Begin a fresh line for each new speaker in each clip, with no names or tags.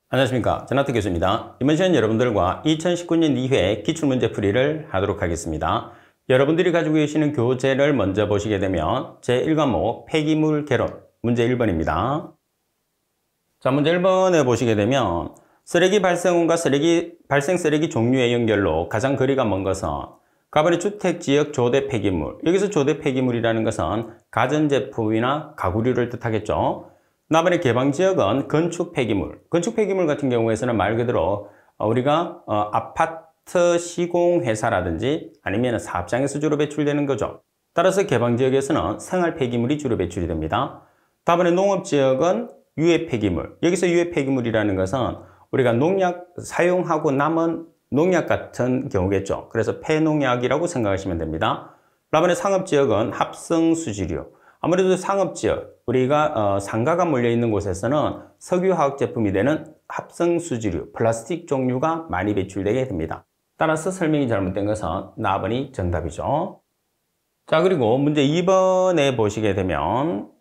안녕하십니까, 전학태 교수입니다. 이번 시간 여러분들과 2019년 2회 기출문제풀이를 하도록 하겠습니다. 여러분들이 가지고 계시는 교재를 먼저 보시게 되면 제1과목 폐기물 개론 문제 1번입니다. 자, 문제 1번에 보시게 되면 쓰레기 발생원과 발생 쓰레기 종류의 연결로 가장 거리가 먼 것은 가번의 주택지역 조대 폐기물, 여기서 조대 폐기물이라는 것은 가전제품이나 가구류를 뜻하겠죠. 나번의 개방지역은 건축 폐기물, 건축 폐기물 같은 경우에서는 말 그대로 우리가 아파트 시공회사라든지 아니면 사업장에서 주로 배출되는 거죠. 따라서 개방지역에서는 생활 폐기물이 주로 배출이 됩니다. 다번에 농업지역은 유해 폐기물, 여기서 유해 폐기물이라는 것은 우리가 농약 사용하고 남은 농약 같은 경우겠죠. 그래서 폐농약이라고 생각하시면 됩니다. 다번에 상업지역은 합성수지류, 아무래도 상업지역, 우리가 상가가 몰려있는 곳에서는 석유화학 제품이 되는 합성수지류, 플라스틱 종류가 많이 배출되게 됩니다. 따라서 설명이 잘못된 것은 나번이 정답이죠. 자, 그리고 문제 2번에 보시게 되면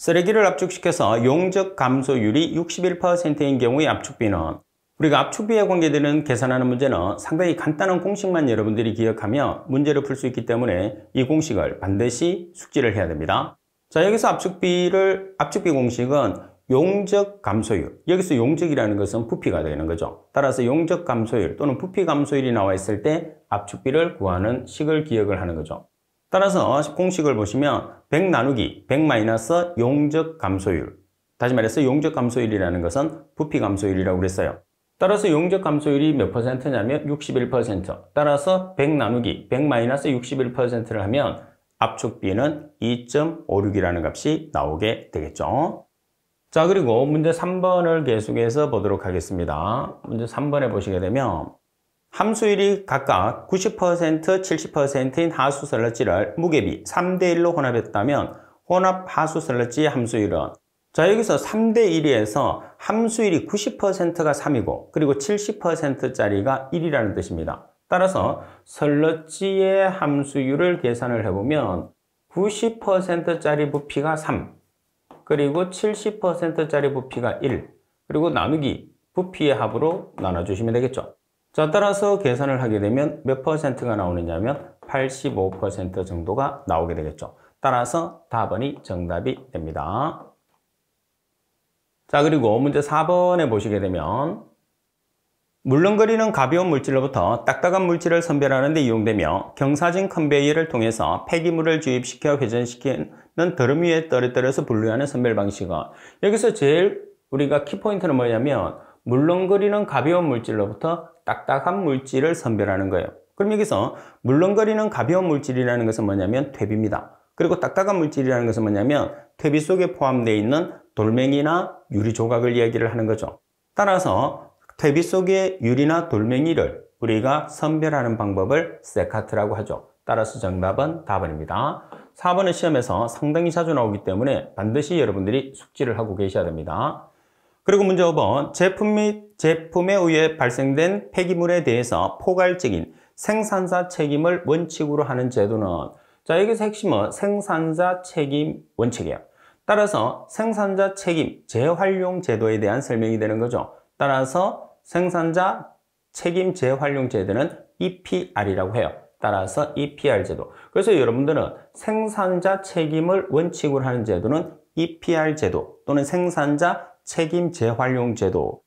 쓰레기를 압축시켜서 용적 감소율이 61%인 경우의 압축비는, 우리가 압축비에 관계되는 계산하는 문제는 상당히 간단한 공식만 여러분들이 기억하면 문제를 풀 수 있기 때문에 이 공식을 반드시 숙지를 해야 됩니다. 자, 여기서 압축비 공식은 용적 감소율, 여기서 용적이라는 것은 부피가 되는 거죠. 따라서 용적 감소율 또는 부피 감소율이 나와 있을 때 압축비를 구하는 식을 기억을 하는 거죠. 따라서 공식을 보시면 100 나누기 100 마이너스 용적 감소율, 다시 말해서 용적 감소율이라는 것은 부피 감소율이라고 그랬어요. 따라서 용적 감소율이 몇 퍼센트냐면 61%. 따라서 100 나누기 100 마이너스 61%를 하면 압축비는 2.56이라는 값이 나오게 되겠죠. 자, 그리고 문제 3번을 계속해서 보도록 하겠습니다. 문제 3번에 보시게 되면 함수율이 각각 90%, 70%인 하수 설러지를 무게비 3대1로 혼합했다면 혼합 하수 설러지 함수율은, 자, 여기서 3대1에서 함수율이 90%가 3이고 그리고 70%짜리가 1이라는 뜻입니다. 따라서 설러지의 함수율을 계산을 해보면 90%짜리 부피가 3, 그리고 70%짜리 부피가 1, 그리고 나누기 부피의 합으로 나눠주시면 되겠죠. 자, 따라서 계산을 하게 되면 몇 퍼센트가 나오느냐면 85% 정도가 나오게 되겠죠. 따라서 답은이 정답이 됩니다. 자, 그리고 문제 4번에 보시게 되면 물렁거리는 가벼운 물질로부터 딱딱한 물질을 선별하는 데 이용되며 경사진 컨베이어를 통해서 폐기물을 주입시켜 회전시키는 드럼 위에 떨어뜨려서 분류하는 선별 방식은, 여기서 제일 우리가 키포인트는 뭐냐면 물렁거리는 가벼운 물질로부터 딱딱한 물질을 선별하는 거예요. 그럼 여기서 물렁거리는 가벼운 물질이라는 것은 뭐냐면 퇴비입니다. 그리고 딱딱한 물질이라는 것은 뭐냐면 퇴비 속에 포함되어 있는 돌멩이나 유리 조각을 이야기를 하는 거죠. 따라서 퇴비 속의 유리나 돌멩이를 우리가 선별하는 방법을 세카트라고 하죠. 따라서 정답은 4번입니다. 4번은 시험에서 상당히 자주 나오기 때문에 반드시 여러분들이 숙지를 하고 계셔야 됩니다. 그리고 문제 5번, 제품 및 제품에 의해 발생된 폐기물에 대해서 포괄적인 생산자 책임을 원칙으로 하는 제도는, 자, 여기서 핵심은 생산자 책임 원칙이에요. 따라서 생산자 책임 재활용 제도에 대한 설명이 되는 거죠. 따라서 생산자 책임 재활용 제도는 EPR이라고 해요. 따라서 EPR 제도. 그래서 여러분들은 생산자 책임을 원칙으로 하는 제도는 EPR 제도 또는 생산자 책임 재활용 제도.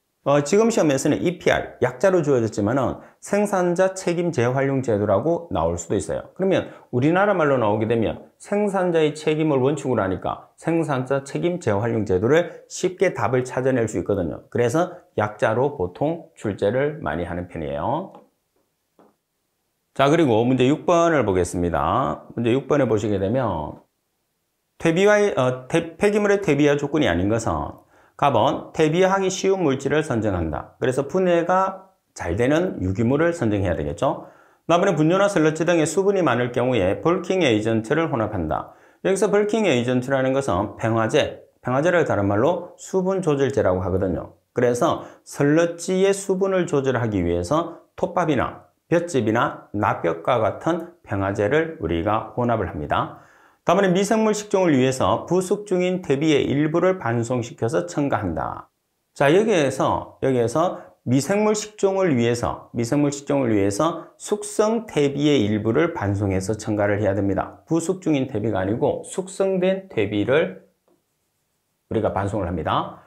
지금 시험에서는 EPR 약자로 주어졌지만은 생산자 책임 재활용 제도라고 나올 수도 있어요. 그러면 우리나라 말로 나오게 되면 생산자의 책임을 원칙으로 하니까 생산자 책임 재활용 제도를 쉽게 답을 찾아낼 수 있거든요. 그래서 약자로 보통 출제를 많이 하는 편이에요. 자, 그리고 문제 6번을 보겠습니다. 문제 6번에 보시게 되면 폐기물의 퇴비화 조건이 아닌 것은 갑은 퇴비하기 쉬운 물질을 선정한다. 그래서 분해가 잘 되는 유기물을 선정해야 되겠죠. 다음에 분유나 슬러지 등의 수분이 많을 경우에 벌킹 에이전트를 혼합한다. 여기서 벌킹 에이전트라는 것은 팽화제를 다른 말로 수분 조절제라고 하거든요. 그래서 설러지의 수분을 조절하기 위해서 톱밥이나 볏짚이나 나뼈과 같은 평화제를 우리가 혼합을 합니다. 다음에 미생물 식종을 위해서 부숙 중인 퇴비의 일부를 반송시켜서 첨가한다. 자, 여기에서 미생물 식종을 위해서 숙성 퇴비의 일부를 반송해서 첨가를 해야 됩니다. 부숙 중인 퇴비가 아니고 숙성된 퇴비를 우리가 반송을 합니다.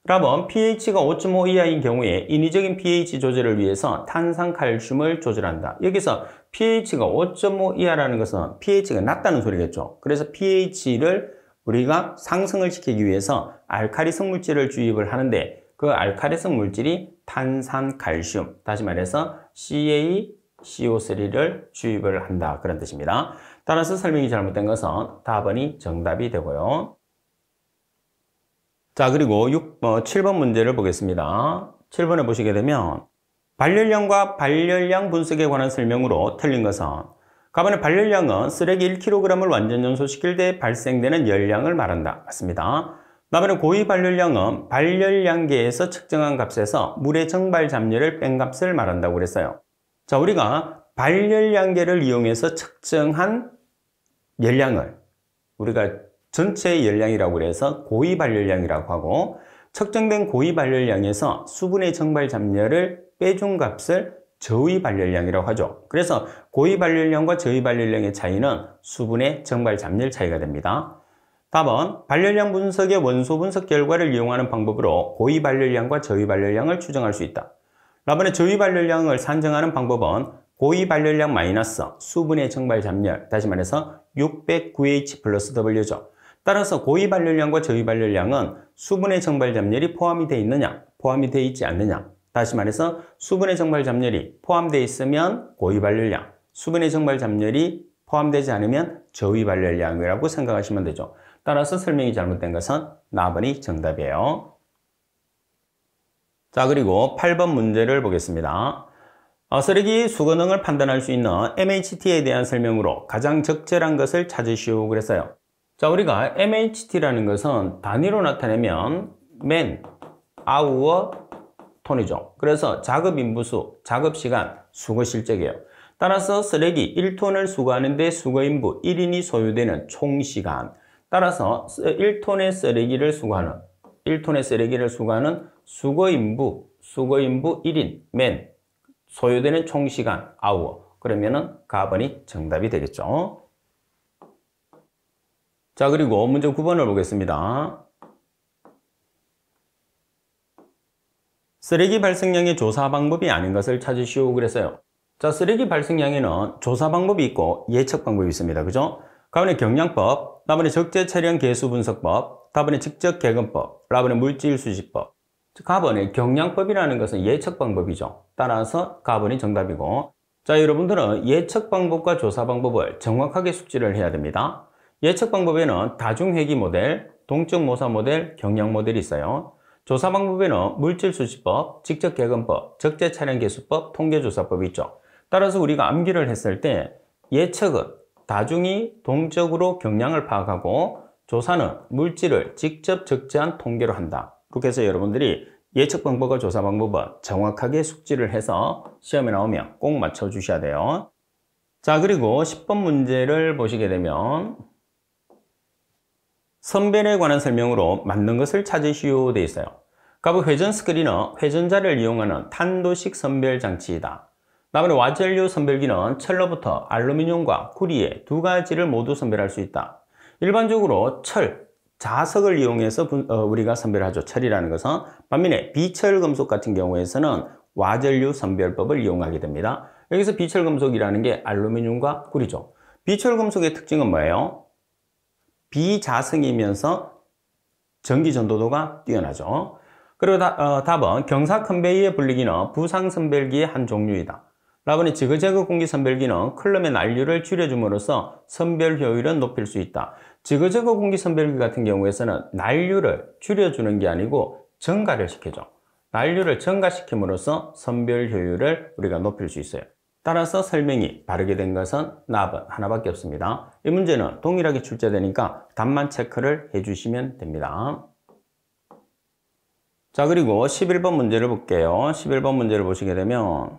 그러면 pH가 5.5 이하인 경우에 인위적인 pH 조절을 위해서 탄산칼슘을 조절한다. 여기서 pH가 5.5 이하라는 것은 pH가 낮다는 소리겠죠. 그래서 pH를 우리가 상승을 시키기 위해서 알칼리성 물질을 주입을 하는데 그 알칼리성 물질이 탄산칼슘, 다시 말해서 CaCO3를 주입을 한다. 그런 뜻입니다. 따라서 설명이 잘못된 것은 답번이 정답이 되고요. 자, 그리고 7번 문제를 보겠습니다. 7번에 보시게 되면 발열량과 발열량 분석에 관한 설명으로 틀린 것은 가번의 발열량은 쓰레기 1kg을 완전 연소시킬 때 발생되는 열량을 말한다. 맞습니다. 다음에 고위 발열량은 발열량계에서 측정한 값에서 물의 정발 잡열을 뺀 값을 말한다고 그랬어요. 자, 우리가 발열량계를 이용해서 측정한 열량을 우리가 전체 열량이라고 그래서 고위 발열량이라고 하고 측정된 고위 발열량에서 수분의 정발 잡열을 빼준 값을 저위 발열량이라고 하죠. 그래서 고위 발열량과 저위 발열량의 차이는 수분의 정발 잡열 차이가 됩니다. 답은 발열량 분석의 원소 분석 결과를 이용하는 방법으로 고위 발열량과 저위 발열량을 추정할 수 있다. 라번의 저위 발열량을 산정하는 방법은 고위 발열량 마이너스 수분의 정발 잡열, 다시 말해서 609H 플러스 W죠. 따라서 고위 발열량과 저위 발열량은 수분의 정발 잡열이 포함이 되어 있느냐, 포함이 되어 있지 않느냐. 다시 말해서 수분의 정발 잡열이 포함되어 있으면 고위 발열량, 수분의 정발 잡열이 포함되지 않으면 저위 발열량이라고 생각하시면 되죠. 따라서 설명이 잘못된 것은 나번이 정답이에요. 자, 그리고 8번 문제를 보겠습니다. 쓰레기 수거능을 판단할 수 있는 MHT에 대한 설명으로 가장 적절한 것을 찾으시오 그랬어요. 자, 우리가 MHT라는 것은 단위로 나타내면 맨, 아우어, 톤이죠. 그래서 작업 인부수, 작업 시간, 수거 실적이에요. 따라서 쓰레기 1톤을 수거하는데 수거 인부 1인이 소요되는 총 시간. 따라서 1톤의 쓰레기를 수거하는 수거 인부 1인, 맨, 소요되는 총 시간, 아우어. 그러면은 가번이 정답이 되겠죠. 자, 그리고 문제 9번을 보겠습니다. 쓰레기 발생량의 조사 방법이 아닌 것을 찾으시오 그랬어요. 자, 쓰레기 발생량에는 조사 방법이 있고 예측 방법이 있습니다. 그죠? 가번에 경량법, 다번에 적재 차량 개수 분석법, 다번에 직접 개근법, 라번에 물질 수집법. 가번에 경량법이라는 것은 예측 방법이죠. 따라서 가번이 정답이고, 자, 여러분들은 예측 방법과 조사 방법을 정확하게 숙지를 해야 됩니다. 예측 방법에는 다중회귀 모델, 동적 모사 모델, 경량 모델이 있어요. 조사 방법에는 물질 수집법, 직접 개근법, 적재 차량 개수법, 통계조사법이 있죠. 따라서 우리가 암기를 했을 때 예측은 다중이 동적으로 경량을 파악하고 조사는 물질을 직접 적재한 통계로 한다. 그렇게 해서 여러분들이 예측 방법과 조사 방법은 정확하게 숙지를 해서 시험에 나오면 꼭 맞춰주셔야 돼요. 자, 그리고 10번 문제를 보시게 되면 선별에 관한 설명으로 맞는 것을 찾으시오 되어 있어요. 가부 회전 스크린은 회전자를 이용하는 탄도식 선별 장치이다. 다음에 와전류 선별기는 철로부터 알루미늄과 구리의 두 가지를 모두 선별할 수 있다. 일반적으로 철, 자석을 이용해서 우리가 선별하죠. 철이라는 것은. 반면에 비철금속 같은 경우에서는 와전류 선별법을 이용하게 됩니다. 여기서 비철금속이라는 게 알루미늄과 구리죠. 비철금속의 특징은 뭐예요? 비자성이면서 전기 전도도가 뛰어나죠. 그리고 답은 경사 컨베이어 분리기는 부상 선별기의 한 종류이다. 라번에 지그재그 공기 선별기는 클럼의 난류를 줄여줌으로써 선별 효율은 높일 수 있다. 지그재그 공기 선별기 같은 경우에서는 난류를 줄여주는 게 아니고 증가를 시켜줘. 난류를 증가시킴으로써 선별 효율을 우리가 높일 수 있어요. 따라서 설명이 바르게 된 것은 답은 하나밖에 없습니다. 이 문제는 동일하게 출제되니까 답만 체크를 해주시면 됩니다. 자, 그리고 11번 문제를 볼게요. 11번 문제를 보시게 되면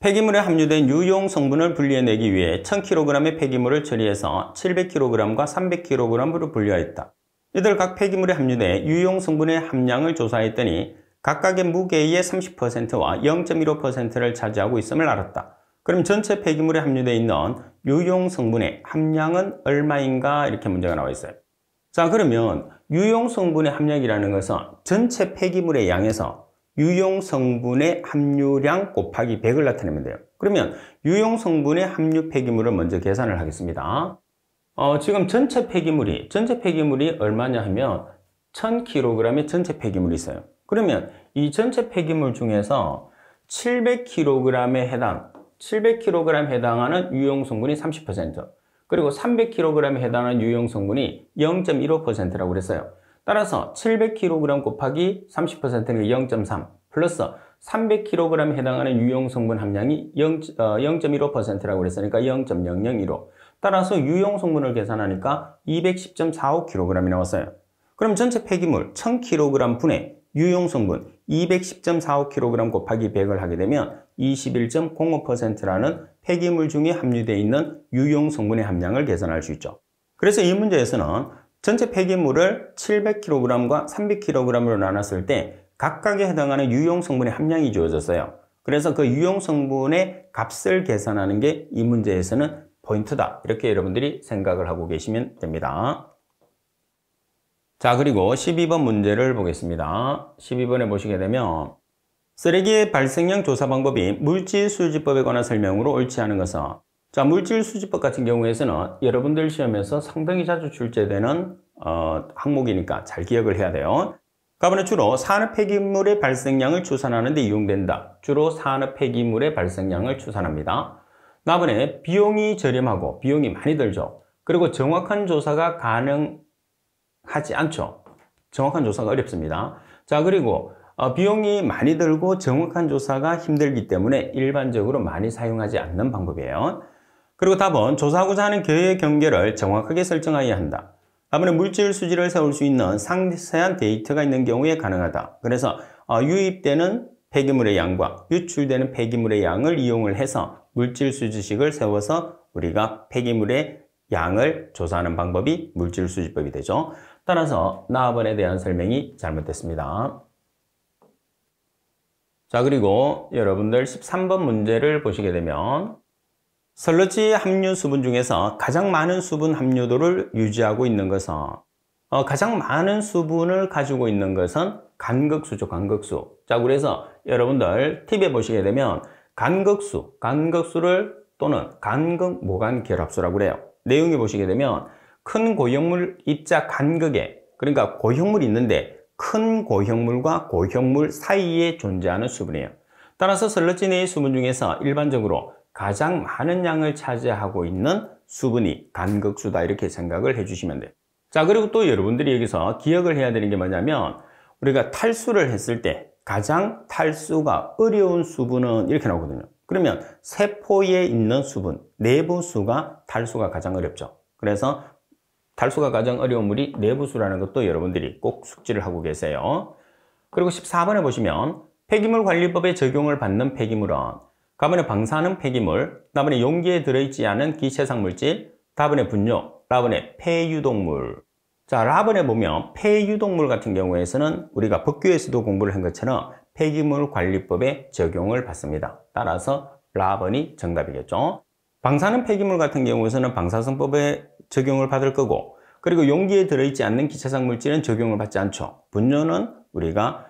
폐기물에 함유된 유용 성분을 분리해내기 위해 1000kg의 폐기물을 처리해서 700kg과 300kg으로 분류하였다. 이들 각 폐기물에 함유된 유용 성분의 함량을 조사했더니 각각의 무게의 30%와 0.15%를 차지하고 있음을 알았다. 그럼 전체 폐기물에 함유되어 있는 유용 성분의 함량은 얼마인가? 이렇게 문제가 나와 있어요. 자, 그러면 유용 성분의 함량이라는 것은 전체 폐기물의 양에서 유용 성분의 함유량 곱하기 100을 나타내면 돼요. 그러면 유용 성분의 함유 폐기물을 먼저 계산을 하겠습니다. 지금 전체 폐기물이 얼마냐 하면 1000kg의 전체 폐기물이 있어요. 그러면 이 전체 폐기물 중에서 700kg에 해당하는 유용 성분이 30%, 그리고 300kg에 해당하는 유용 성분이 0.15%라고 그랬어요. 따라서 700kg 곱하기 30%는 0.3 플러스 300kg에 해당하는 유용 성분 함량이 0.15%라고 그랬으니까 0.0015. 따라서 유용 성분을 계산하니까 210.45kg이 나왔어요. 그럼 전체 폐기물 1000kg 분의 유용 성분 210.45kg 곱하기 100을 하게 되면 21.05%라는 폐기물 중에 함유되어 있는 유용 성분의 함량을 계산할 수 있죠. 그래서 이 문제에서는 전체 폐기물을 700kg과 300kg으로 나눴을 때 각각에 해당하는 유용 성분의 함량이 주어졌어요. 그래서 그 유용 성분의 값을 계산하는 게 이 문제에서는 포인트다. 이렇게 여러분들이 생각을 하고 계시면 됩니다. 자, 그리고 12번 문제를 보겠습니다. 12번에 보시게 되면 쓰레기의 발생량 조사 방법이 물질수지법에 관한 설명으로 옳지 않은 것은, 자, 물질수지법 같은 경우에서는 여러분들 시험에서 상당히 자주 출제되는 항목이니까 잘 기억을 해야 돼요. 가번에 주로 산업 폐기물의 발생량을 추산하는 데 이용된다. 주로 산업 폐기물의 발생량을 추산합니다. 나번에 비용이 저렴하고 비용이 많이 들죠. 그리고 정확한 조사가 가능하지 않죠. 정확한 조사가 어렵습니다. 자, 그리고 비용이 많이 들고 정확한 조사가 힘들기 때문에 일반적으로 많이 사용하지 않는 방법이에요. 그리고 답은 조사하고자 하는 계획 경계를 정확하게 설정해야 한다. 다음에 물질 수지를 세울 수 있는 상세한 데이터가 있는 경우에 가능하다. 그래서 유입되는 폐기물의 양과 유출되는 폐기물의 양을 이용을 해서 물질 수지식을 세워서 우리가 폐기물의 양을 조사하는 방법이 물질 수지법이 되죠. 따라서 나번에 대한 설명이 잘못됐습니다. 자, 그리고 여러분들 13번 문제를 보시게 되면 슬러지 함유 수분 중에서 가장 많은 수분 함유도를 유지하고 있는 것은, 가장 많은 수분을 가지고 있는 것은 간극수죠, 간극수. 자, 그래서 여러분들 팁에 보시게 되면 간극수를 또는 간극모간 결합수라고 그래요. 내용에 보시게 되면 큰 고형물 입자 간극에, 그러니까 고형물이 있는데 큰 고형물과 고형물 사이에 존재하는 수분이에요. 따라서 슬러지 내의 수분 중에서 일반적으로 가장 많은 양을 차지하고 있는 수분이 간극수다, 이렇게 생각을 해주시면 돼요. 자, 그리고 또 여러분들이 여기서 기억을 해야 되는 게 뭐냐면 우리가 탈수를 했을 때 가장 탈수가 어려운 수분은 이렇게 나오거든요. 그러면 세포에 있는 수분, 내부수가 탈수가 가장 어렵죠. 그래서 탈수가 가장 어려운 물이 내부수라는 것도 여러분들이 꼭 숙지를 하고 계세요. 그리고 14번에 보시면 폐기물관리법에 적용을 받는 폐기물은 가번에 방사능 폐기물, 다번에 용기에 들어있지 않은 기체상 물질, 다번에 분뇨, 라번에 폐유독물. 자, 라번에 보면 폐유독물 같은 경우에서는 우리가 법규에서도 공부를 한 것처럼 폐기물관리법에 적용을 받습니다. 따라서 라번이 정답이겠죠. 방사능 폐기물 같은 경우에서는 방사성법에 적용을 받을 거고, 그리고 용기에 들어있지 않는 기체상 물질은 적용을 받지 않죠. 분뇨는 우리가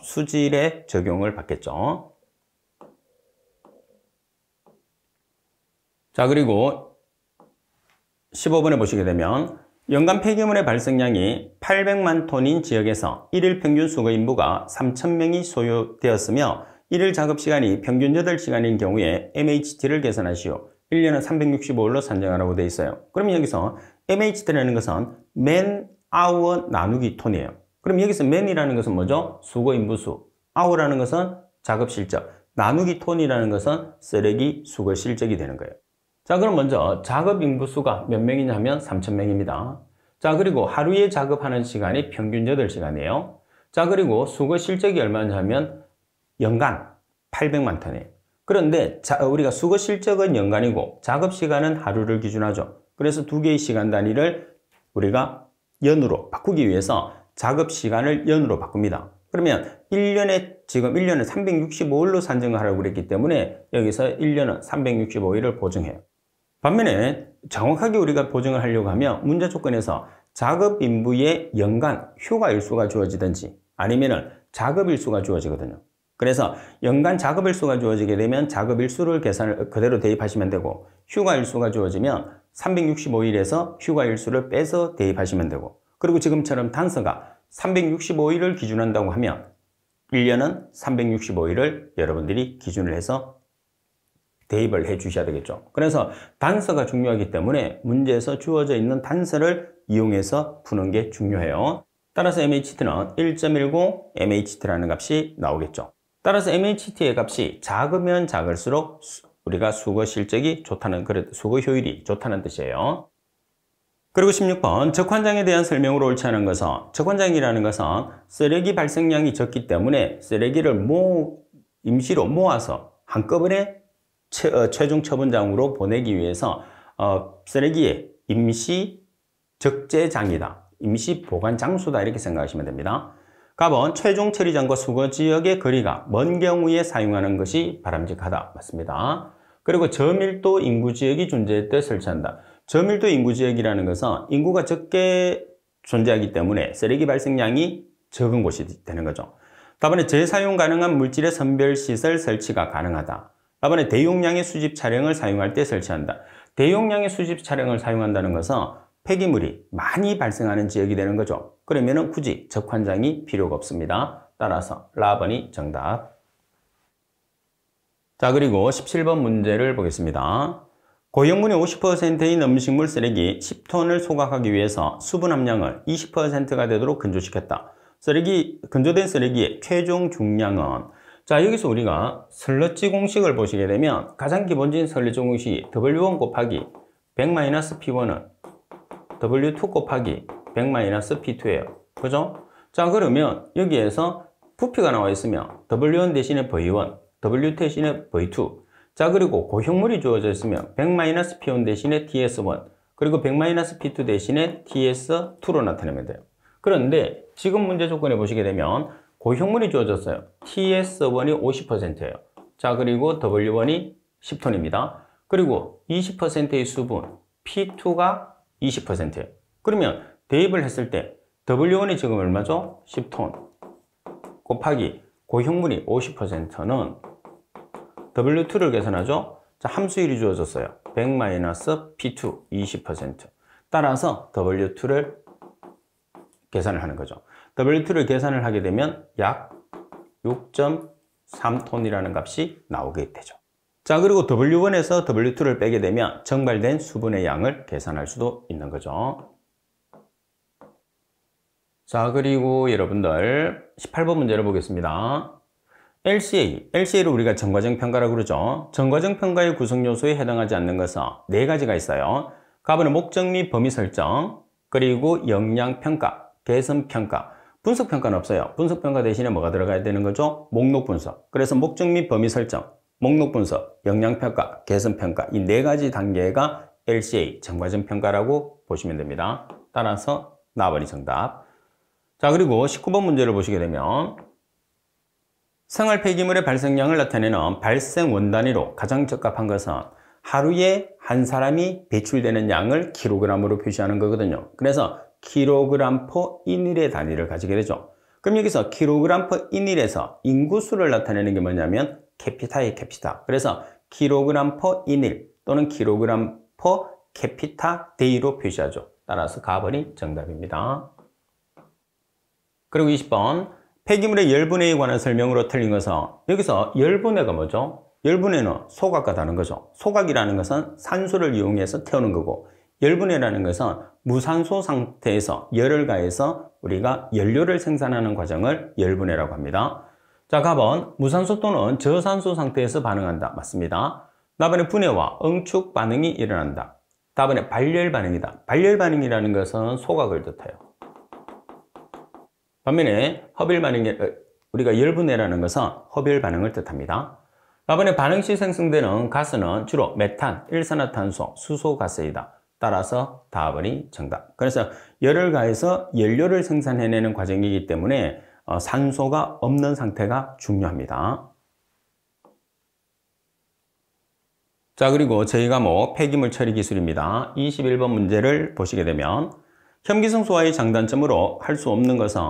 수질에 적용을 받겠죠. 자, 그리고 15번에 보시게 되면 연간 폐기물의 발생량이 800만 톤인 지역에서 1일 평균 수거 인부가 3,000명이 소요되었으며 1일 작업시간이 평균 8시간인 경우에 MHT를 계산하시오. 1년은 365일로 산정하라고 되어 있어요. 그럼 여기서 MHT라는 것은 맨 아워 나누기 톤이에요. 그럼 여기서 맨이라는 것은 뭐죠? 수거 인부수. 아워라는 것은 작업 실적. 나누기 톤이라는 것은 쓰레기 수거 실적이 되는 거예요. 자, 그럼 먼저 작업 인부수가 몇 명이냐 하면 3,000명입니다. 자, 그리고 하루에 작업하는 시간이 평균 8시간이에요. 자, 그리고 수거 실적이 얼마냐면 연간 800만 톤이에요. 그런데 우리가 수거 실적은 연간이고 작업 시간은 하루를 기준하죠. 그래서 두 개의 시간 단위를 우리가 연으로 바꾸기 위해서 작업 시간을 연으로 바꿉니다. 그러면 1년에 지금 1년은 365일로 산정을 하라고 그랬기 때문에 여기서 1년은 365일을 보정해요. 반면에 정확하게 우리가 보정을 하려고 하면 문제 조건에서 작업 인부의 연간 휴가 일수가 주어지든지 아니면은 작업 일수가 주어지거든요. 그래서 연간 작업 일수가 주어지게 되면 작업 일수를 계산을 그대로 대입하시면 되고 휴가 일수가 주어지면 365일에서 휴가 일수를 빼서 대입하시면 되고 그리고 지금처럼 단서가 365일을 기준한다고 하면 1년은 365일을 여러분들이 기준을 해서 대입을 해 주셔야 되겠죠. 그래서 단서가 중요하기 때문에 문제에서 주어져 있는 단서를 이용해서 푸는 게 중요해요. 따라서 MHT는 1.10 MHT라는 값이 나오겠죠. 따라서 MHT의 값이 작으면 작을수록 우리가 수거 실적이 좋다는, 수거 효율이 좋다는 뜻이에요. 그리고 16번, 적환장에 대한 설명으로 옳지 않은 것은, 적환장이라는 것은 쓰레기 발생량이 적기 때문에 쓰레기를 임시로 모아서 한꺼번에 최종 처분장으로 보내기 위해서 쓰레기의 임시 적재장이다. 임시 보관 장소다 이렇게 생각하시면 됩니다. 갑은 최종 처리장과 수거 지역의 거리가 먼 경우에 사용하는 것이 바람직하다. 맞습니다. 그리고 저밀도 인구지역이 존재할 때 설치한다. 저밀도 인구지역이라는 것은 인구가 적게 존재하기 때문에 쓰레기 발생량이 적은 곳이 되는 거죠. 다음에 재사용 가능한 물질의 선별시설 설치가 가능하다. 다음에 대용량의 수집 차량을 사용할 때 설치한다. 대용량의 수집 차량을 사용한다는 것은 폐기물이 많이 발생하는 지역이 되는 거죠. 그러면 굳이 적환장이 필요가 없습니다. 따라서 라번이 정답. 자, 그리고 17번 문제를 보겠습니다. 고형분의 50%인 음식물 쓰레기 10톤을 소각하기 위해서 수분 함량을 20%가 되도록 건조시켰다. 건조된 쓰레기의 최종 중량은, 자, 여기서 우리가 슬러지 공식을 보시게 되면 가장 기본적인 슬러지 공식이 W1 곱하기 100-P1은 W2 곱하기 100-P2예요. 그죠? 자, 그러면 여기에서 부피가 나와 있으면 W1 대신에 V1, W2 대신에 V2. 자, 그리고 고형물이 주어져 있으면 100-P1 대신에 TS1, 그리고 100-P2 대신에 TS2로 나타내면 돼요. 그런데 지금 문제 조건에 보시게 되면 고형물이 주어졌어요. TS1이 50%예요. 자, 그리고 W1이 10톤입니다. 그리고 20%의 수분, P2가 20%예요. 그러면 대입을 했을 때 W1이 지금 얼마죠? 10톤 곱하기 고형물이 50%는 W2를 계산하죠? 자, 함수율이 주어졌어요. 100-P2, 20%. 따라서 W2를 계산을 하는 거죠. W2를 계산을 하게 되면 약 6.3톤이라는 값이 나오게 되죠. 자, 그리고 W1에서 W2를 빼게 되면 증발된 수분의 양을 계산할 수도 있는 거죠. 자, 그리고 여러분들 18번 문제를 보겠습니다. LCA를 우리가 전과정 평가라고 그러죠. 전과정 평가의 구성 요소에 해당하지 않는 것은 4가지가 있어요. 가번은 목적 및 범위 설정, 그리고 역량 평가, 개선 평가, 분석 평가는 없어요. 분석 평가 대신에 뭐가 들어가야 되는 거죠? 목록 분석. 그래서 목적 및 범위 설정, 목록 분석, 역량 평가, 개선 평가, 이 4가지 단계가 LCA 전과정 평가라고 보시면 됩니다. 따라서 나번이 정답. 자, 그리고 19번 문제를 보시게 되면 생활 폐기물의 발생량을 나타내는 발생 원단위로 가장 적합한 것은 하루에 한 사람이 배출되는 양을 킬로그램으로 표시하는 거거든요. 그래서 킬로그램 퍼 인일의 단위를 가지게 되죠. 그럼 여기서 킬로그램 퍼 인일에서 인구수를 나타내는 게 뭐냐면 캐피타의 캐피타. 그래서 킬로그램 퍼 인일 또는 킬로그램 퍼 캐피타 데이로 표시하죠. 따라서 가번이 정답입니다. 그리고 20번 폐기물의 열분해에 관한 설명으로 틀린 것은 여기서 열분해가 뭐죠? 열분해는 소각과 다른 거죠. 소각이라는 것은 산소를 이용해서 태우는 거고 열분해라는 것은 무산소 상태에서 열을 가해서 우리가 연료를 생산하는 과정을 열분해라고 합니다. 자, 가번 무산소 또는 저산소 상태에서 반응한다. 맞습니다. 나번에 분해와 응축 반응이 일어난다. 다음에 발열 반응이다. 발열 반응이라는 것은 소각을 뜻해요. 반면에 허별 반응이 우리가 열분해라는 것은 허별 반응을 뜻합니다. 다음에 반응 시 생성되는 가스는 주로 메탄, 일산화탄소, 수소가스이다. 따라서 다음이 정답. 그래서 열을 가해서 연료를 생산해내는 과정이기 때문에 산소가 없는 상태가 중요합니다. 자, 그리고 저희 과목 폐기물 처리 기술입니다. 21번 문제를 보시게 되면 혐기성소화의 장단점으로 할 수 없는 것은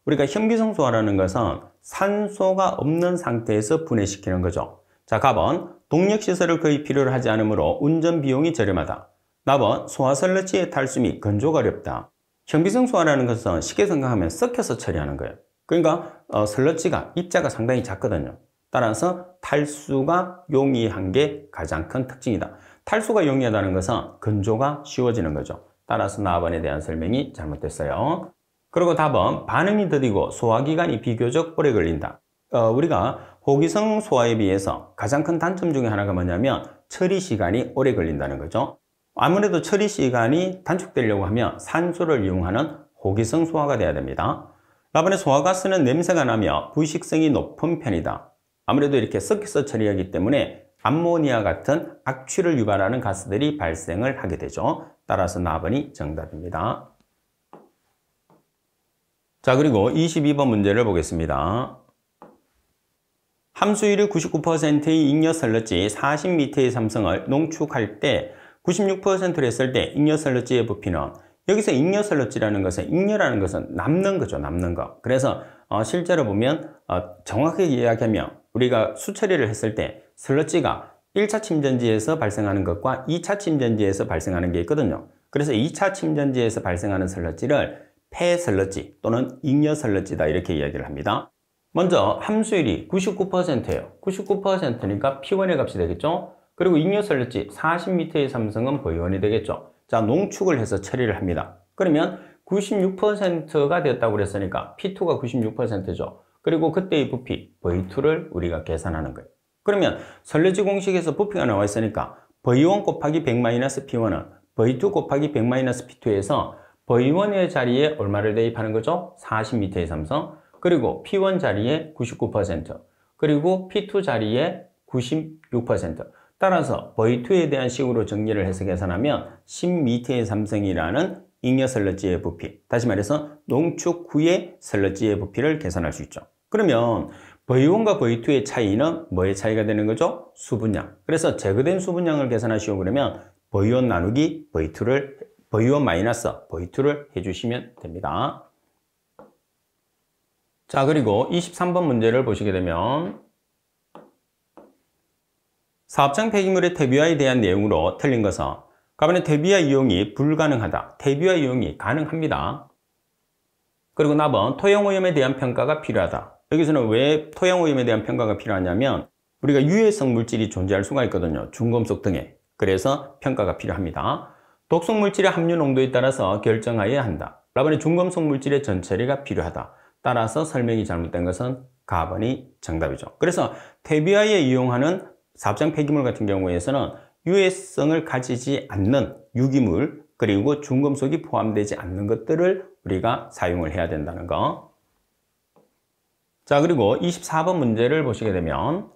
우리가 혐기성소화라는 것은 산소가 없는 상태에서 분해시키는 거죠. 자, 갑은 동력시설을 거의 필요로 하지 않으므로 운전 비용이 저렴하다. 답은 소화설러지의 탈수 및 건조가 어렵다. 혐기성소화라는 것은 쉽게 생각하면 섞여서 처리하는 거예요. 그러니까 설러지가 입자가 상당히 작거든요. 따라서 탈수가 용이한 게 가장 큰 특징이다. 탈수가 용이하다는 것은 건조가 쉬워지는 거죠. 따라서 나번에 대한 설명이 잘못됐어요. 그리고 답은 반응이 더디고 소화기간이 비교적 오래 걸린다. 우리가 호기성 소화에 비해서 가장 큰 단점 중에 하나가 뭐냐면 처리 시간이 오래 걸린다는 거죠. 아무래도 처리 시간이 단축되려고 하면 산소를 이용하는 호기성 소화가 돼야 됩니다. 라번에 소화가스는 냄새가 나며 부식성이 높은 편이다. 아무래도 이렇게 섞여서 처리하기 때문에 암모니아 같은 악취를 유발하는 가스들이 발생을 하게 되죠. 따라서 나번이 정답입니다. 자, 그리고 22번 문제를 보겠습니다. 함수율이 99%의 잉여설러지 40m의 삼성을 농축할 때 96%를 했을 때 잉여설러지의 부피는, 여기서 잉여설러지라는 것은, 잉여라는 것은 남는 거죠. 남는 거. 그래서 실제로 보면 정확하게 이야기하면 우리가 수처리를 했을 때 설러지가 1차 침전지에서 발생하는 것과 2차 침전지에서 발생하는 게 있거든요. 그래서 2차 침전지에서 발생하는 설러지를 폐설러지 또는 잉여설러지다 이렇게 이야기를 합니다. 먼저 함수율이 99%예요. 99%니까 P1의 값이 되겠죠. 그리고 잉여설러지 40m의 삼성은 V1이 되겠죠. 자, 농축을 해서 처리를 합니다. 그러면 96%가 되었다고 그랬으니까 P2가 96%죠. 그리고 그때의 부피 V2를 우리가 계산하는 거예요. 그러면 설러지 공식에서 부피가 나와 있으니까 V1 곱하기 100-P1은 V2 곱하기 100-P2에서 V1의 자리에 얼마를 대입하는 거죠? 40m의 삼성. 그리고 P1 자리에 99%. 그리고 P2 자리에 96%. 따라서 V2에 대한 식으로 정리를 해서 계산하면 10m의 삼성이라는 잉여설러지의 부피, 다시 말해서 농축 후의 설러지의 부피를 계산할 수 있죠. 그러면 V1과 V2의 차이는 뭐의 차이가 되는 거죠? 수분량. 그래서 제거된 수분량을 계산하시오 그러면 V1 나누기 V1 마이너스 V2를 해주시면 됩니다. 자, 그리고 23번 문제를 보시게 되면 사업장 폐기물의 퇴비화에 대한 내용으로 틀린 것은 가번에 퇴비화 이용이 불가능하다. 퇴비화 이용이 가능합니다. 그리고 답은 토양오염에 대한 평가가 필요하다. 여기서는 왜 토양오염에 대한 평가가 필요하냐면 우리가 유해성 물질이 존재할 수가 있거든요. 중금속 등에. 그래서 평가가 필요합니다. 독성 물질의 함유 농도에 따라서 결정하여야 한다. 라번에 중금속 물질의 전처리가 필요하다. 따라서 설명이 잘못된 것은 가번이 정답이죠. 그래서 퇴비화에 이용하는 사업장 폐기물 같은 경우에서는 유해성을 가지지 않는 유기물 그리고 중금속이 포함되지 않는 것들을 우리가 사용을 해야 된다는 거. 자, 그리고 24번 문제를 보시게 되면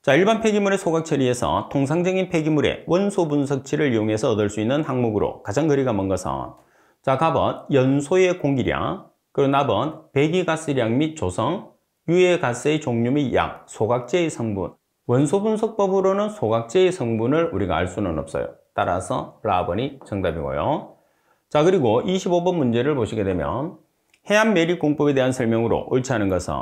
자, 일반 폐기물의 소각 처리에서 통상적인 폐기물의 원소 분석치를 이용해서 얻을 수 있는 항목으로 가장 거리가 먼 것은 자, 갑은 연소의 공기량, 그리고 납은 배기가스량 및 조성, 유해가스의 종류 및 양, 소각제의 성분. 원소 분석법으로는 소각제의 성분을 우리가 알 수는 없어요. 따라서 라번이 정답이고요. 자, 그리고 25번 문제를 보시게 되면 해안 매립 공법에 대한 설명으로 옳지 않은 것은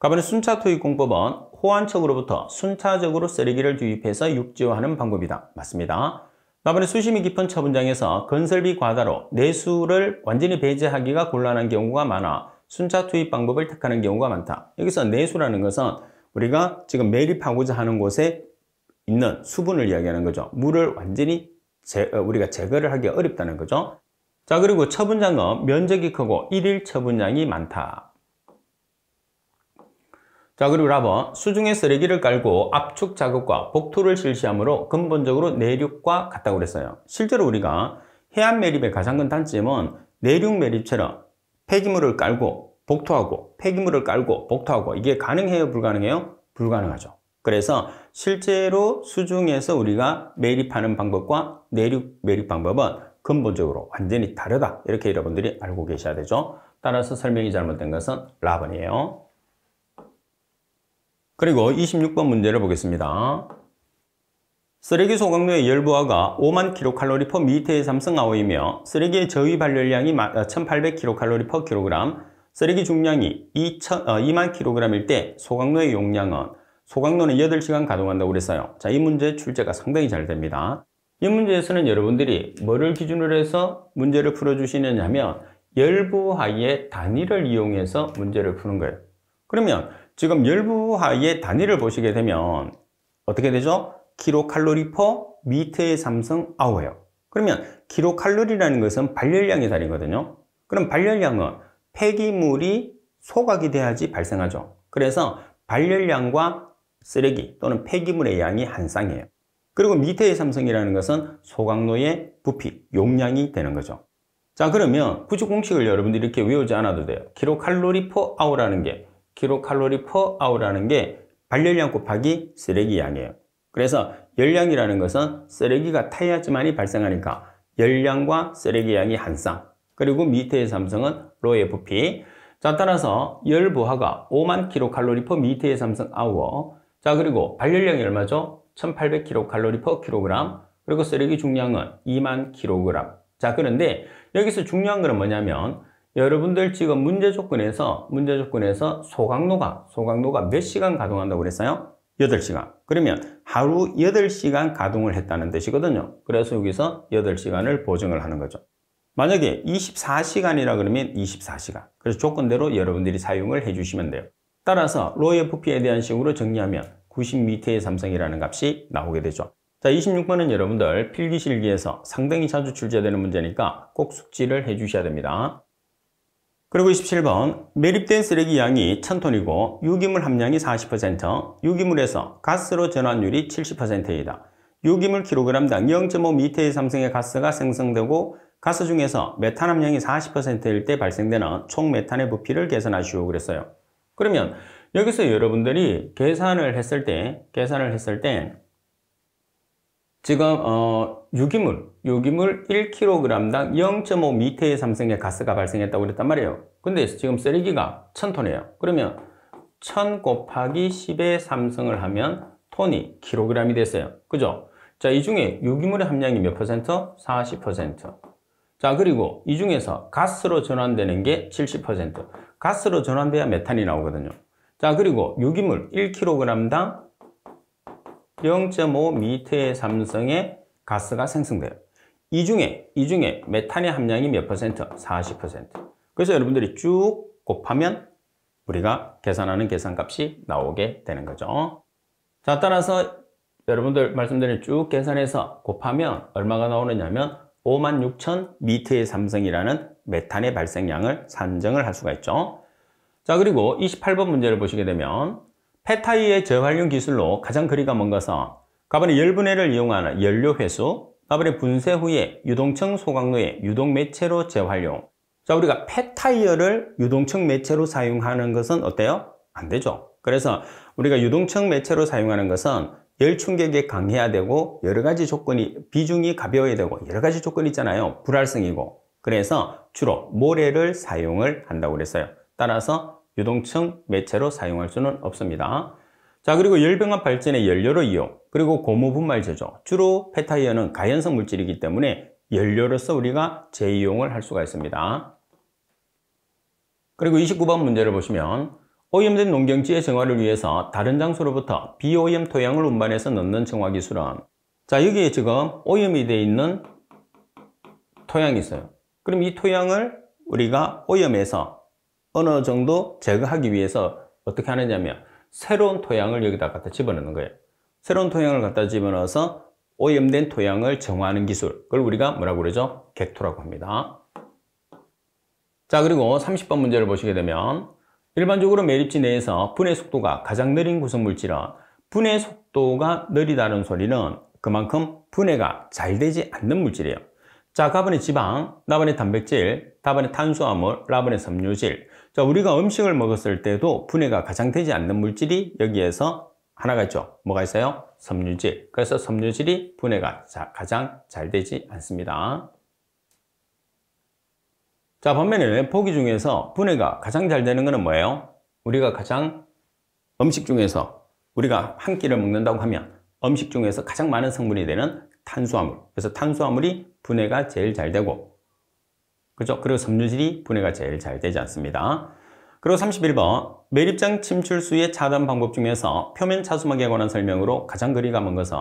가번의 순차 투입 공법은 호안척으로부터 순차적으로 쓰레기를 투입해서 육지화하는 방법이다. 맞습니다. 가번의 수심이 깊은 처분장에서 건설비 과다로 내수를 완전히 배제하기가 곤란한 경우가 많아 순차 투입 방법을 택하는 경우가 많다. 여기서 내수라는 것은 우리가 지금 매립하고자 하는 곳에 있는 수분을 이야기하는 거죠. 물을 완전히 우리가 제거를 하기 어렵다는 거죠. 자, 그리고 처분장은 면적이 크고 일일 처분량이 많다. 자, 그리고 라번, 수중에 쓰레기를 깔고 압축 작업과 복토를 실시하므로 근본적으로 내륙과 같다고 그랬어요. 실제로 우리가 해안 매립의 가장 큰 단점은 내륙 매립처럼 폐기물을 깔고 복토하고 폐기물을 깔고 복토하고 이게 가능해요? 불가능해요? 불가능하죠. 그래서 실제로 수중에서 우리가 매립하는 방법과 내륙 매립 방법은 근본적으로 완전히 다르다. 이렇게 여러분들이 알고 계셔야 되죠. 따라서 설명이 잘못된 것은 라번이에요. 그리고 26번 문제를 보겠습니다. 쓰레기 소각로의 열부하가 5만 kcal per 미터의 삼성아워이며 쓰레기의 저위 발열량이 1800kcal per kg, 쓰레기 중량이 2만 kg일 때 소각로의 용량은 소각로는 8시간 가동한다고 그랬어요. 자, 이 문제 출제가 상당히 잘 됩니다. 이 문제에서는 여러분들이 뭐를 기준으로 해서 문제를 풀어주시느냐 하면 열부하의 단위를 이용해서 문제를 푸는 거예요. 그러면 지금 열부하의 단위를 보시게 되면 어떻게 되죠? kcal per 미터의 삼성아워예요. 그러면 kcal라는 것은 발열량의 단위거든요. 그럼 발열량은 폐기물이 소각이 돼야지 발생하죠. 그래서 발열량과 쓰레기 또는 폐기물의 양이 한 쌍이에요. 그리고 미터의 삼성이라는 것은 소각로의 부피, 용량이 되는 거죠. 자, 그러면 굳이 공식을 여러분들이 이렇게 외우지 않아도 돼요. kcal per hour라는 게 발열량 곱하기 쓰레기 양이에요. 그래서 열량이라는 것은 쓰레기가 타야지만이 발생하니까 열량과 쓰레기 양이 한 쌍. 그리고 미터의 삼성은 로의 부피. 자, 따라서 열부하가 5만 kcal per 미터의 삼성 hour. 자, 그리고 발열량이 얼마죠? 1800kcal per kg. 그리고 쓰레기 중량은 2만 kg. 자, 그런데 여기서 중요한 건 뭐냐면 여러분들 지금 문제 조건에서 소각로가 몇 시간 가동한다고 그랬어요? 8시간. 그러면 하루 8시간 가동을 했다는 뜻이거든요. 그래서 여기서 8시간을 보정을 하는 거죠. 만약에 24시간이라 그러면 24시간. 그래서 조건대로 여러분들이 사용을 해주시면 돼요. 따라서 로의 부피에 대한 식으로 정리하면 90m의 삼성이라는 값이 나오게 되죠. 자, 26번은 여러분들 필기실기에서 상당히 자주 출제되는 문제니까 꼭 숙지를 해주셔야 됩니다. 그리고 27번, 매립된 쓰레기 양이 1000톤이고 유기물 함량이 40%, 유기물에서 가스로 전환율이 70%이다. 유기물 kg당 0.5m의 삼성의 가스가 생성되고 가스 중에서 메탄 함량이 40%일 때 발생되는 총 메탄의 부피를 계산하시오 그랬어요. 그러면 여기서 여러분들이 계산을 했을 때 지금 유기물 1kg당 0.5m의 삼성의 가스가 발생했다고 그랬단 말이에요. 근데 지금 쓰레기가 1000톤이에요. 그러면 1000 곱하기 10의 삼성을 하면 톤이 kg이 됐어요. 그죠? 자, 이 중에 유기물의 함량이 몇 %? 40%. 자, 그리고 이 중에서 가스로 전환되는 게 70%. 가스로 전환돼야 메탄이 나오거든요. 자, 그리고 유기물 1kg당 0.5m의 삼성의 가스가 생성돼요. 이 중에 메탄의 함량이 몇 %? 40%. 그래서 여러분들이 쭉 곱하면 우리가 계산하는 계산값이 나오게 되는 거죠. 자, 따라서 여러분들 말씀드린 쭉 계산해서 곱하면 얼마가 나오느냐면 56,000m의 삼성이라는 메탄의 발생량을 산정을 할 수가 있죠. 자, 그리고 28번 문제를 보시게 되면 폐타이의 저활용 기술로 가장 거리가 먼 것은 가번의 열분해를 이용하는 연료 회수, 가번의 분쇄 후에 유동층 소각로의 유동 매체로 재활용. 자, 우리가 폐타이어를 유동층 매체로 사용하는 것은 어때요? 안 되죠. 그래서 우리가 유동층 매체로 사용하는 것은 열 충격에 강해야 되고 여러 가지 조건이 비중이 가벼워야 되고 여러 가지 조건이 있잖아요. 불활성이고. 그래서 주로 모래를 사용을 한다고 그랬어요. 따라서 유동층 매체로 사용할 수는 없습니다. 자, 그리고 열병합 발전의 연료로 이용, 그리고 고무 분말 제조. 주로 폐타이어는 가연성 물질이기 때문에 연료로서 우리가 재이용을 할 수가 있습니다. 그리고 29번 문제를 보시면 오염된 농경지의 정화를 위해서 다른 장소로부터 비오염 토양을 운반해서 넣는 정화 기술은, 자, 여기에 지금 오염이 되어 있는 토양이 있어요. 그럼 이 토양을 우리가 오염해서 어느 정도 제거하기 위해서 어떻게 하느냐면 새로운 토양을 여기다 갖다 집어넣는 거예요. 새로운 토양을 갖다 집어넣어서 오염된 토양을 정화하는 기술, 그걸 우리가 뭐라고 그러죠? 객토라고 합니다. 자, 그리고 30번 문제를 보시게 되면 일반적으로 매립지 내에서 분해 속도가 가장 느린 구성물질은 분해 속도가 느리다는 소리는 그만큼 분해가 잘 되지 않는 물질이에요. 자, 가번의 지방, 나번의 단백질, 다번의 탄수화물, 라번의 섬유질. 자, 우리가 음식을 먹었을 때도 분해가 가장 되지 않는 물질이 여기에서 하나가 있죠. 뭐가 있어요? 섬유질. 그래서 섬유질이 분해가 가장 잘 되지 않습니다. 자, 반면에 보기 중에서 분해가 가장 잘 되는 것은 뭐예요? 우리가 가장 음식 중에서 우리가 한 끼를 먹는다고 하면 음식 중에서 가장 많은 성분이 되는 탄수화물. 그래서 탄수화물이 분해가 제일 잘 되고, 그죠? 그리고 섬유질이 분해가 제일 잘 되지 않습니다. 그리고 31번, 매립장 침출수의 차단 방법 중에서 표면 차수막에 관한 설명으로 가장 거리가 먼 것은,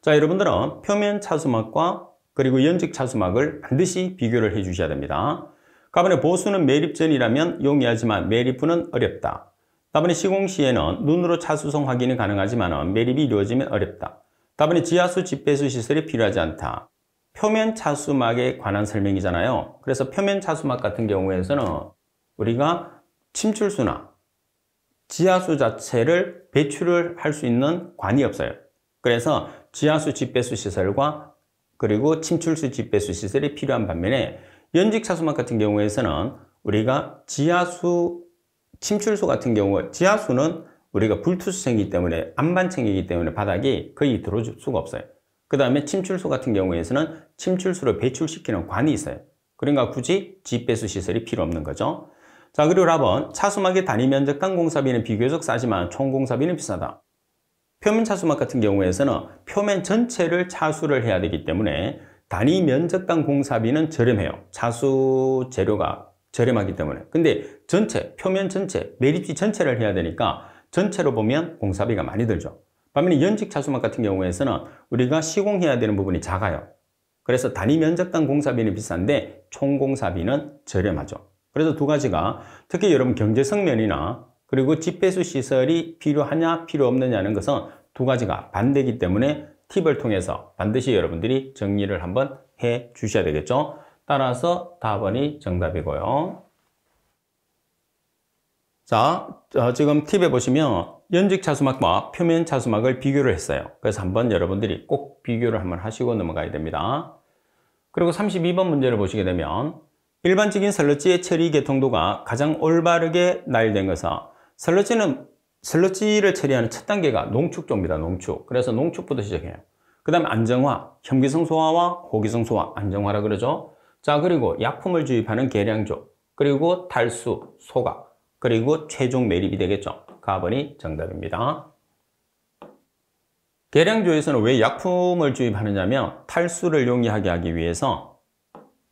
자, 여러분들은 표면 차수막과 그리고 연직 차수막을 반드시 비교를 해 주셔야 됩니다. 가번에 보수는 매립 전이라면 용이하지만 매립 후는 어렵다. 다번에 시공 시에는 눈으로 차수성 확인이 가능하지만 매립이 이루어지면 어렵다. 다번에 지하수 집배수 시설이 필요하지 않다. 표면 차수막에 관한 설명이잖아요. 그래서 표면 차수막 같은 경우에서는 우리가 침출수나 지하수 자체를 배출을 할 수 있는 관이 없어요. 그래서 지하수 집배수 시설과 그리고 침출수 집배수 시설이 필요한 반면에 연직 차수막 같은 경우에서는 우리가 지하수 침출수 같은 경우 지하수는 우리가 불투수생이기 때문에 안반층이기 때문에 바닥이 거의 들어올 수가 없어요. 그 다음에 침출수 같은 경우에서는 침출수를 배출시키는 관이 있어요. 그러니까 굳이 집배수 시설이 필요 없는 거죠. 자, 그리고 라번 차수막의 단위 면적당 공사비는 비교적 싸지만 총 공사비는 비싸다. 표면 차수막 같은 경우에서는 표면 전체를 차수를 해야 되기 때문에 단위 면적당 공사비는 저렴해요. 차수 재료가 저렴하기 때문에. 근데 전체, 표면 전체, 매립지 전체를 해야 되니까 전체로 보면 공사비가 많이 들죠. 반면에 연직 차수막 같은 경우에서는 우리가 시공해야 되는 부분이 작아요. 그래서 단위 면적당 공사비는 비싼데 총 공사비는 저렴하죠. 그래서 두 가지가 특히 여러분 경제성 면이나 그리고 집배수 시설이 필요하냐 필요 없느냐는 것은 두 가지가 반대이기 때문에 팁을 통해서 반드시 여러분들이 정리를 한번 해 주셔야 되겠죠. 따라서 답번이 정답이고요. 자, 지금 팁에 보시면 연직 차수막과 표면 차수막을 비교를 했어요. 그래서 한번 여러분들이 꼭 비교를 한번 하시고 넘어가야 됩니다. 그리고 32번 문제를 보시게 되면 일반적인 설러지의 처리 개통도가 가장 올바르게 나열된 것은 설러지를 처리하는 첫 단계가 농축조입니다. 농축. 그래서 농축부터 시작해요. 그 다음에 안정화, 혐기성 소화와 호기성 소화, 안정화라 그러죠. 자, 그리고 약품을 주입하는 계량조, 그리고 탈수, 소각, 그리고 최종 매립이 되겠죠. 가번이 정답입니다. 계량조에서는 왜 약품을 주입하느냐면 탈수를 용이하게 하기 위해서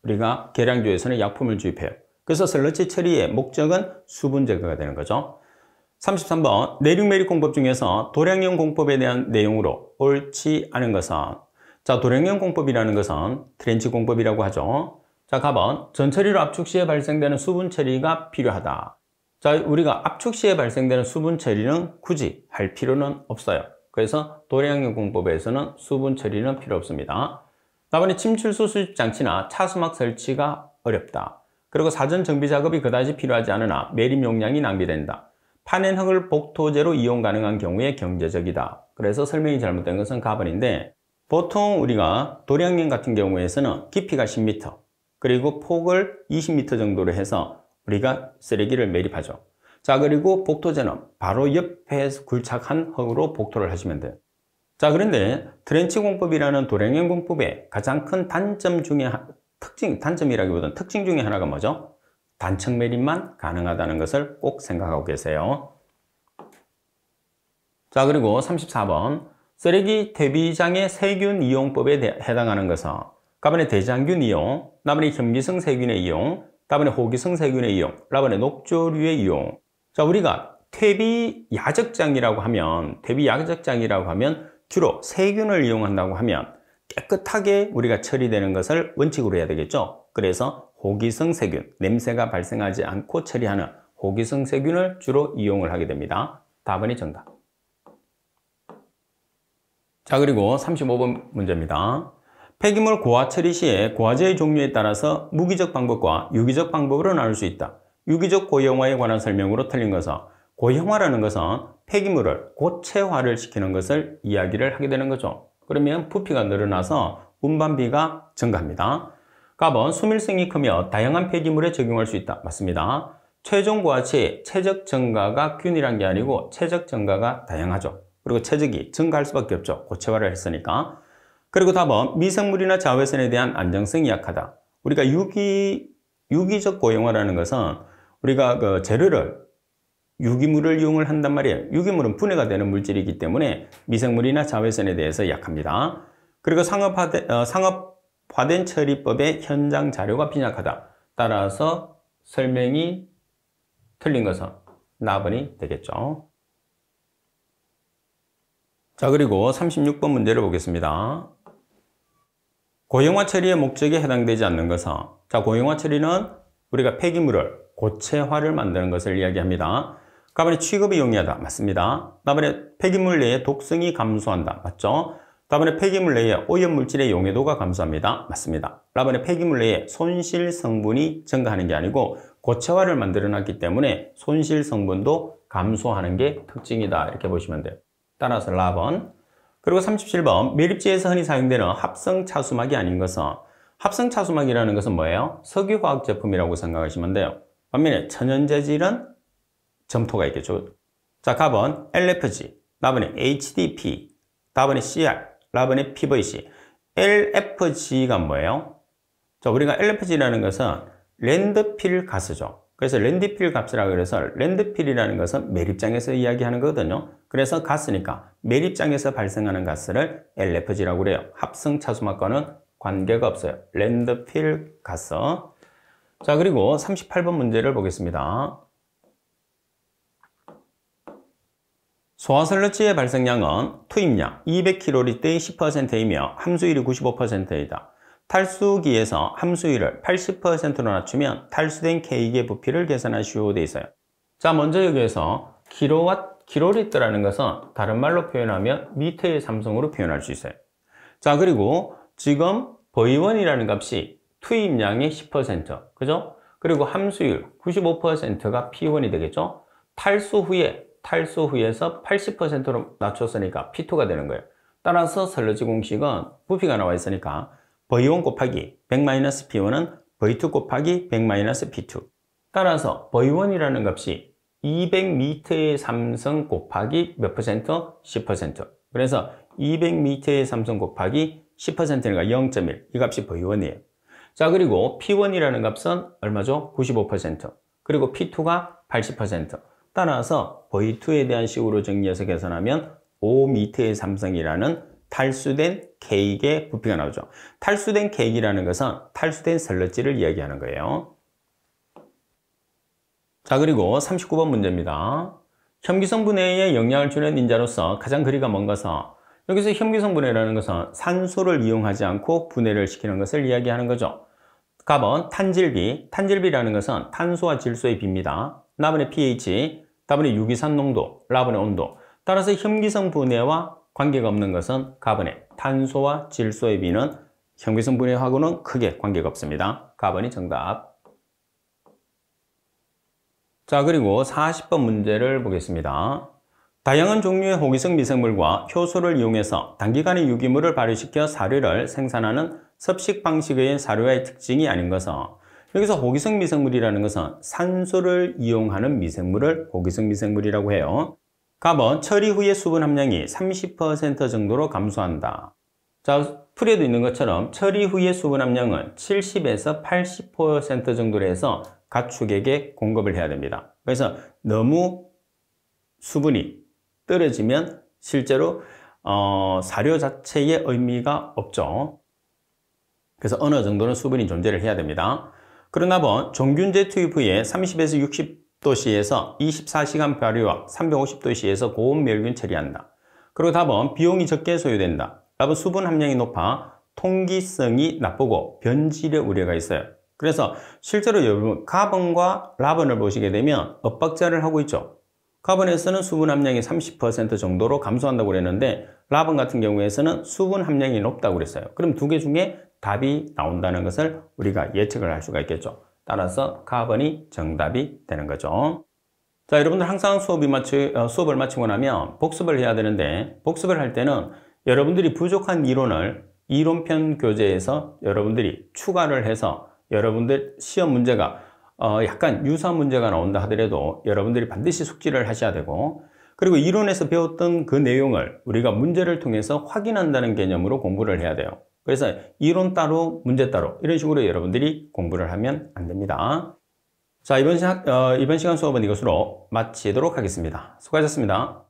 우리가 계량조에서는 약품을 주입해요. 그래서 설러지 처리의 목적은 수분 제거가 되는 거죠. 33번 내륙매립 공법 중에서 도량형 공법에 대한 내용으로 옳지 않은 것은, 자, 도량형 공법이라는 것은 트렌치 공법이라고 하죠. 자, 가번 전처리로 압축 시에 발생되는 수분 처리가 필요하다. 자, 우리가 압축 시에 발생되는 수분 처리는 굳이 할 필요는 없어요. 그래서 도량형 공법에서는 수분 처리는 필요 없습니다. 다음에 침출수 수집 장치나 차수막 설치가 어렵다. 그리고 사전 정비 작업이 그다지 필요하지 않으나 매립 용량이 낭비된다. 파낸 흙을 복토제로 이용 가능한 경우에 경제적이다. 그래서 설명이 잘못된 것은 가번인데, 보통 우리가 도량형 같은 경우에서는 깊이가 10m 그리고 폭을 20m 정도로 해서 우리가 쓰레기를 매립하죠. 자, 그리고 복토제는 바로 옆에 굴착한 흙으로 복토를 하시면 돼요. 자, 그런데 트렌치 공법이라는 도량형 공법의 가장 큰 단점 중에 단점이라기보다는 특징 중에 하나가 뭐죠? 단층 매립만 가능하다는 것을 꼭 생각하고 계세요. 자, 그리고 34번 쓰레기 퇴비장의 세균 이용법에 해당하는 것은 가번에 대장균 이용, 나번에 혐기성 세균의 이용, 다번에 호기성 세균의 이용, 라번에 녹조류의 이용. 자, 우리가 퇴비 야적장이라고 하면 주로 세균을 이용한다고 하면 깨끗하게 우리가 처리되는 것을 원칙으로 해야 되겠죠. 그래서 호기성 세균, 냄새가 발생하지 않고 처리하는 호기성 세균을 주로 이용을 하게 됩니다. 답번이 정답. 자, 그리고 35번 문제입니다. 폐기물 고화 처리 시에 고화제의 종류에 따라서 무기적 방법과 유기적 방법으로 나눌 수 있다. 유기적 고형화에 관한 설명으로 틀린 것은 고형화라는 것은 폐기물을 고체화를 시키는 것을 이야기를 하게 되는 거죠. 그러면 부피가 늘어나서 운반비가 증가합니다. 갑은 수밀성이 크며 다양한 폐기물에 적용할 수 있다. 맞습니다. 최종 고하치 최적 증가가 균일한 게 아니고 최적 증가가 다양하죠. 그리고 최적이 증가할 수밖에 없죠. 고체화를 했으니까. 그리고 답은 미생물이나 자외선에 대한 안정성이 약하다. 우리가 유기적 고형화라는 것은 우리가 그 재료를 유기물을 이용을 한단 말이에요. 유기물은 분해가 되는 물질이기 때문에 미생물이나 자외선에 대해서 약합니다. 그리고 상업화된 처리법의 현장 자료가 빈약하다. 따라서 설명이 틀린 것은 나번이 되겠죠. 자, 그리고 36번 문제를 보겠습니다. 고형화 처리의 목적에 해당되지 않는 것은, 자, 고형화 처리는 우리가 폐기물을 고체화를 만드는 것을 이야기합니다. 답안에 취급이 용이하다. 맞습니다. 답안에 폐기물 내의 독성이 감소한다. 맞죠? 답안에 폐기물 내의 오염물질의 용해도가 감소합니다. 맞습니다. 답안에 폐기물 내의 손실 성분이 증가하는 게 아니고 고체화를 만들어놨기 때문에 손실 성분도 감소하는 게 특징이다. 이렇게 보시면 돼요. 따라서 라번. 그리고 37번 매립지에서 흔히 사용되는 합성차수막이 아닌 것은, 합성차수막이라는 것은 뭐예요? 석유화학 제품이라고 생각하시면 돼요. 반면에 천연재질은 점토가 있겠죠. 자, 답은 LFG, 답은 HDP, 답은 CR, 답은 PVC. LFG가 뭐예요? 자, 우리가 LFG라는 것은 랜드필 가스죠. 그래서 랜드필 값이라고 해서 랜드필이라는 것은 매립장에서 이야기하는 거거든요. 그래서 가스니까 매립장에서 발생하는 가스를 LFG라고 그래요. 합성차수막과는 관계가 없어요. 랜드필 가스. 자, 그리고 38번 문제를 보겠습니다. 소화설러지의 발생량은 투입량 200kL의 10%이며 함수율이 95%이다. 탈수기에서 함수율을 80%로 낮추면 탈수된 K의 부피를 계산하시오 돼 있어요. 자, 먼저 여기에서 킬로리터라는 것은 다른 말로 표현하면 미터의 삼성으로 표현할 수 있어요. 자, 그리고 지금 V1이라는 값이 투입량의 10%, 그죠? 그리고 함수율 95%가 P1이 되겠죠? 탈수 후에서 80%로 낮췄으니까 P2가 되는 거예요. 따라서 설러지 공식은 부피가 나와 있으니까 V1 곱하기 100-P1은 V2 곱하기 100-P2. 따라서 V1이라는 값이 200m의 삼성 곱하기 몇 퍼센트? 10%. 그래서 200m의 삼성 곱하기 10%니까 0.1. 이 값이 V1이에요. 자, 그리고 P1이라는 값은 얼마죠? 95%. 그리고 P2가 80%. 따라서 V2에 대한 식으로 정리해서 계산하면 5m의 삼성이라는 탈수된 케이크의 부피가 나오죠. 탈수된 케이크라는 것은 탈수된 설러지를 이야기하는 거예요. 자, 그리고 39번 문제입니다. 혐기성분해에 영향을 주는 인자로서 가장 거리가 먼 것은, 여기서 혐기성분해라는 것은 산소를 이용하지 않고 분해를 시키는 것을 이야기하는 거죠. 답은 탄질비라는 것은 탄소와 질소의 비입니다. 나번의 pH, 답은의 유기산 농도, 라번의 온도. 따라서 혐기성 분해와 관계가 없는 것은 가번의 탄소와 질소의 비는 혐기성 분해하고는 크게 관계가 없습니다. 가번이 정답. 자, 그리고 40번 문제를 보겠습니다. 다양한 종류의 호기성 미생물과 효소를 이용해서 단기간에 유기물을 발효시켜 사료를 생산하는 섭식 방식의 사료의 특징이 아닌 것은, 여기서 호기성 미생물이라는 것은 산소를 이용하는 미생물을 호기성 미생물이라고 해요. 답은 처리 후의 수분 함량이 30% 정도로 감소한다. 자, 풀에도 있는 것처럼 처리 후의 수분 함량은 70에서 80% 정도로 해서 가축에게 공급을 해야 됩니다. 그래서 너무 수분이 떨어지면 실제로 사료 자체의 의미가 없죠. 그래서 어느 정도는 수분이 존재를 해야 됩니다. 그러나 종균제 투입 후에 30에서 60도씨에서 24시간 발효와 350도씨에서 고온 멸균 처리한다. 그리고 답은 비용이 적게 소요된다. 답은 수분 함량이 높아 통기성이 나쁘고 변질의 우려가 있어요. 그래서 실제로 여러분 가번과 라번을 보시게 되면 엇박자를 하고 있죠. 가번에서는 수분 함량이 30% 정도로 감소한다고 그랬는데 라번 같은 경우에서는 수분 함량이 높다고 그랬어요. 그럼 두 개 중에 답이 나온다는 것을 우리가 예측을 할 수가 있겠죠. 따라서 4번이 정답이 되는 거죠. 자, 여러분들 항상 수업을 마치고 나면 복습을 해야 되는데, 복습을 할 때는 여러분들이 부족한 이론을 이론편 교재에서 여러분들이 추가를 해서 여러분들 시험 문제가 약간 유사한 문제가 나온다 하더라도 여러분들이 반드시 숙지를 하셔야 되고, 그리고 이론에서 배웠던 그 내용을 우리가 문제를 통해서 확인한다는 개념으로 공부를 해야 돼요. 그래서 이론 따로 문제 따로 이런 식으로 여러분들이 공부를 하면 안 됩니다. 자, 이번 시간 수업은 이것으로 마치도록 하겠습니다. 수고하셨습니다.